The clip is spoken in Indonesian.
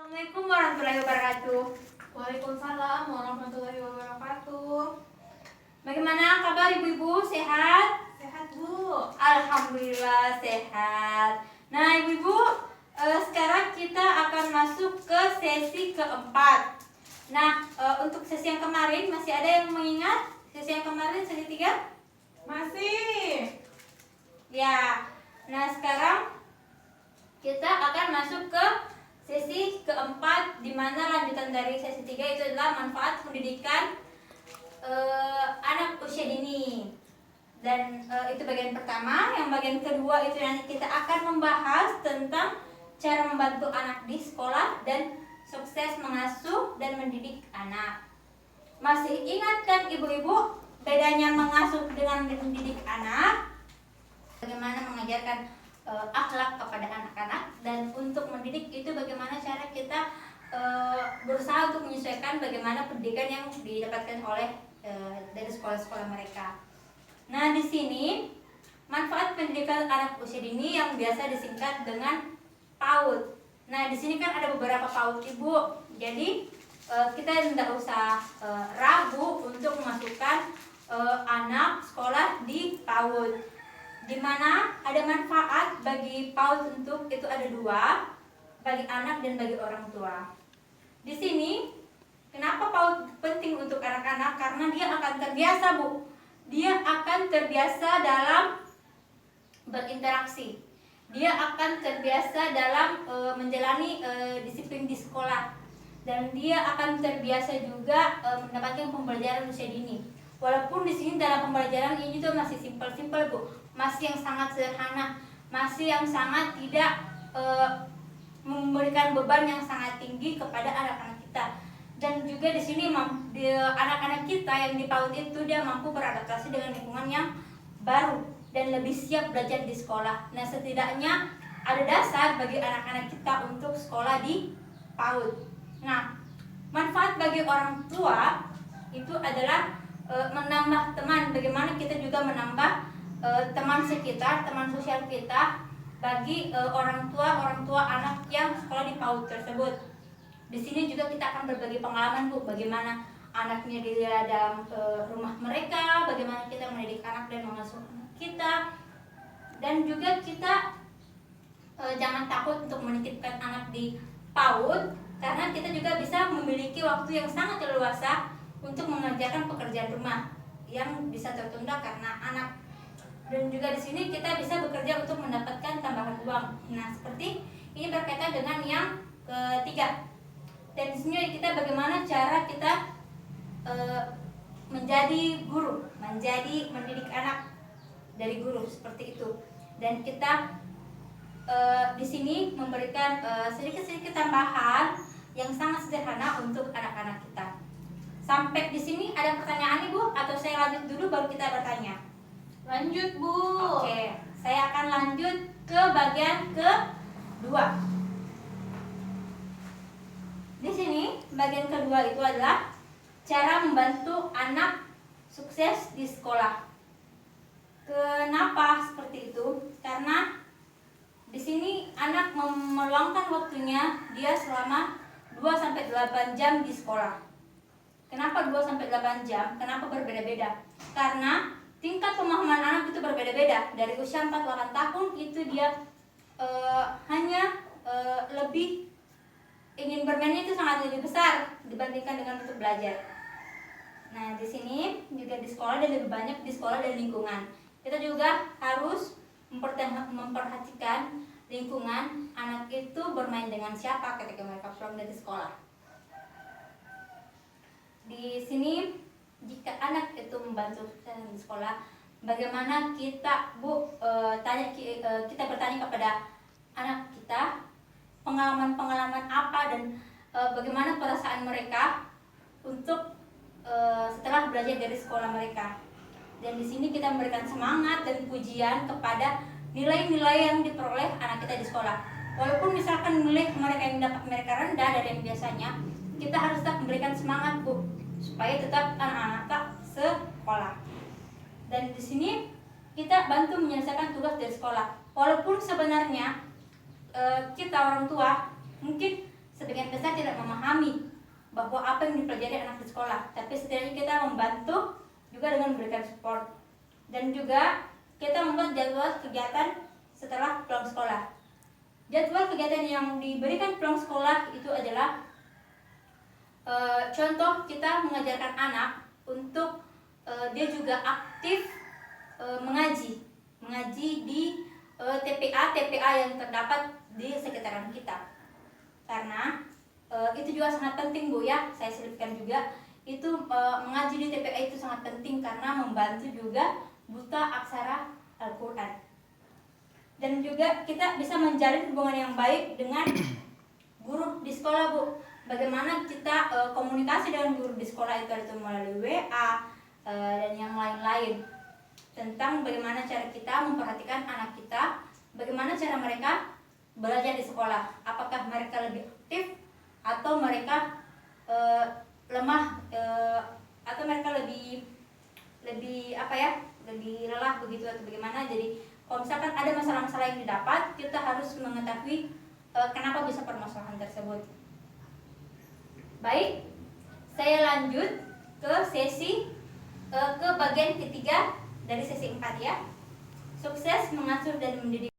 Assalamualaikum warahmatullahi wabarakatuh. Waalaikumsalam warahmatullahi wabarakatuh. Bagaimana kabar ibu-ibu? Sehat? Sehat, Bu. Alhamdulillah sehat. Nah ibu-ibu, sekarang kita akan masuk ke sesi keempat. Nah untuk sesi yang kemarin masih ada yang mengingat? Sesi yang kemarin sesi 3? Masih. Ya. Nah sekarang kita akan masuk ke sesi keempat, di mana lanjutan dari sesi 3 itu adalah manfaat pendidikan anak usia dini. Dan itu bagian pertama. Yang bagian kedua itu nanti kita akan membahas tentang cara membantu anak di sekolah dan sukses mengasuh dan mendidik anak. Masih ingat kan ibu-ibu bedanya mengasuh dengan mendidik anak? Bagaimana mengajarkan akhlak kepada anak-anak, dan untuk mendidik itu bagaimana cara kita berusaha untuk menyesuaikan bagaimana pendidikan yang didapatkan oleh dari sekolah-sekolah mereka. Nah di sini manfaat pendidikan anak usia dini yang biasa disingkat dengan PAUD. Nah di sini kan ada beberapa PAUD ibu, jadi kita tidak usah ragu untuk memasukkan anak sekolah di PAUD. Di mana ada manfaat bagi PAUD untuk itu ada dua, bagi anak dan bagi orang tua. Di sini kenapa PAUD penting untuk anak-anak? Karena dia akan terbiasa, Bu. Dia akan terbiasa dalam berinteraksi. Dia akan terbiasa dalam menjalani disiplin di sekolah. Dan dia akan terbiasa juga mendapatkan pembelajaran usia dini. Walaupun di sini dalam pembelajaran ini tuh masih simpel-simpel, Bu. Masih yang sangat sederhana, masih yang sangat tidak memberikan beban yang sangat tinggi kepada anak-anak kita. Dan juga di sini anak-anak kita yang di PAUD itu dia mampu beradaptasi dengan lingkungan yang baru dan lebih siap belajar di sekolah. Nah, setidaknya ada dasar bagi anak-anak kita untuk sekolah di PAUD. Nah, manfaat bagi orang tua itu adalah menambah teman. Bagaimana kita juga menambah teman sekitar, teman sosial kita bagi orang tua anak yang sekolah di PAUD tersebut. Di sini juga kita akan berbagi pengalaman, Bu, bagaimana anaknya di dalam rumah mereka, bagaimana kita mendidik anak dan mengasuh anak kita, dan juga kita jangan takut untuk menitipkan anak di PAUD, karena kita juga bisa memiliki waktu yang sangat leluasa untuk mengerjakan pekerjaan rumah yang bisa tertunda karena anak. Dan juga di sini kita bisa bekerja untuk mendapatkan tambahan uang. Nah, seperti ini berkaitan dengan yang ketiga. Dan di sini kita bagaimana cara kita menjadi guru, mendidik anak dari guru seperti itu. Dan kita di sini memberikan sedikit-sedikit tambahan yang sangat sederhana untuk anak-anak kita. Sampai di sini ada pertanyaan Ibu atau saya lanjut dulu baru kita bertanya? Lanjut, Bu. Oke, saya akan lanjut ke bagian kedua. Di sini bagian kedua itu adalah cara membantu anak sukses di sekolah. Kenapa seperti itu? Karena di sini anak meluangkan waktunya dia selama 2-8 jam di sekolah. Kenapa 2-8 jam? Kenapa berbeda-beda? Karena tingkat pemahaman anak itu berbeda-beda. Dari usia 4-8 tahun itu dia hanya lebih ingin bermainnya itu sangat lebih besar dibandingkan dengan untuk belajar. Nah, di sini juga di sekolah dan lebih banyak di sekolah dan lingkungan. Kita juga harus memperhatikan lingkungan anak itu bermain dengan siapa ketika mereka pulang dari sekolah. Di sini jika anak itu membantu di sekolah, bagaimana kita, Bu, kita bertanya kepada anak kita pengalaman-pengalaman apa dan bagaimana perasaan mereka untuk setelah belajar dari sekolah mereka. Dan di sini kita memberikan semangat dan pujian kepada nilai-nilai yang diperoleh anak kita di sekolah. Walaupun misalkan nilai mereka rendah dari yang biasanya, kita harus tetap memberikan semangat, Bu, supaya tetap anak-anak sekolah. Dan di sini kita bantu menyelesaikan tugas dari sekolah. Walaupun sebenarnya kita orang tua mungkin sebagai sebagian besar tidak memahami bahwa apa yang dipelajari anak di sekolah, tapi setidaknya kita membantu juga dengan memberikan support, dan juga kita membuat jadwal kegiatan setelah pulang sekolah. Jadwal kegiatan yang diberikan pulang sekolah itu adalah contoh kita mengajarkan anak untuk dia juga aktif mengaji di TPA yang terdapat di sekitaran kita, karena itu juga sangat penting Bu ya, saya selipkan juga itu mengaji di TPA itu sangat penting karena membantu juga buta aksara Al-Quran, dan juga kita bisa menjalin hubungan yang baik dengan guru di sekolah Bu. Bagaimana kita komunikasi dengan guru di sekolah itu melalui WA dan yang lain-lain, tentang bagaimana cara kita memperhatikan anak kita, bagaimana cara mereka belajar di sekolah, apakah mereka lebih aktif atau mereka lemah atau mereka lebih lelah begitu atau bagaimana. Jadi kalau misalkan ada masalah-masalah yang didapat, kita harus mengetahui kenapa bisa permasalahan tersebut. Baik, saya lanjut ke ke bagian ketiga dari sesi 4 ya. Sukses mengasuh dan mendidik